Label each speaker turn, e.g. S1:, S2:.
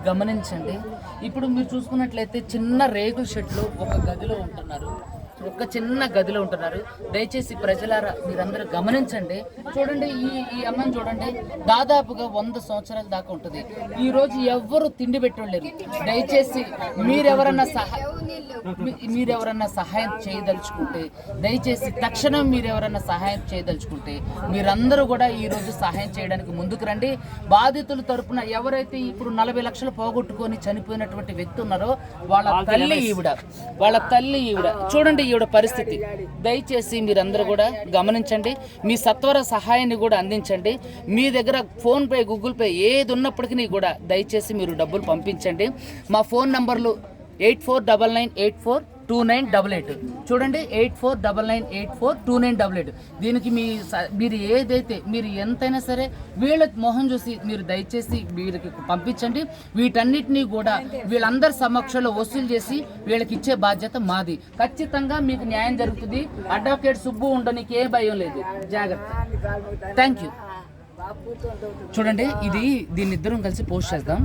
S1: గమనించండి. ఇప్పుడు మీరు చూసుకున్నట్లయితే చిన్న రేకుల షెడ్లో ఒక గదిలో ఉంటున్నారు, ఒక చిన్న గదిలో ఉంటున్నారు. దయచేసి ప్రజలారా మీరందరూ గమనించండి. చూడండి, ఈ అమ్మని చూడండి, దాదాపుగా 100 సంవత్సరాల దాకా ఉంటుంది. ఈ రోజు ఎవ్వరు తిండి పెట్టలేరు. దయచేసి మీరెవరన్నా సహాయం చేయదలుచుకుంటే, దయచేసి తక్షణం మీరెవరన్నా సహాయం చేయదలుచుకుంటే మీరందరూ కూడా ఈ రోజు సహాయం చేయడానికి ముందుకు రండి. బాధితుల తరపున ఎవరైతే ఇప్పుడు 40 లక్షలు పోగొట్టుకొని చనిపోయినటువంటి వ్యక్తి ఉన్నారో వాళ్ళ తల్లి ఈవిడ చూడండి ఈవిడ పరిస్థితి. దయచేసి మీరందరూ కూడా గమనించండి, మీ సత్వర సహాయాన్ని కూడా అందించండి. మీ దగ్గర ఫోన్పే, గూగుల్ పే ఏది ఉన్నప్పటికీ కూడా దయచేసి మీరు డబ్బులు పంపించండి. మా ఫోన్ నంబర్లు 8499842988. చూడండి, 8499842988. దీనికి మీరు ఎంతైనా సరే వీళ్ళ మొహం చూసి మీరు దయచేసి వీళ్ళకి పంపించండి. వీటన్నిటినీ కూడా వీళ్ళందరి సమక్షంలో వసూలు చేసి వీళ్ళకి ఇచ్చే బాధ్యత మాది. ఖచ్చితంగా మీకు న్యాయం జరుగుతుంది. అడ్వకేట్ సుబ్బు ఉండడానికి ఏ భయం లేదు. జాగ్రత్త. Thank you. చూడండి, దీన్ని ఇద్దరం కలిసి పోస్ట్ చేద్దాం.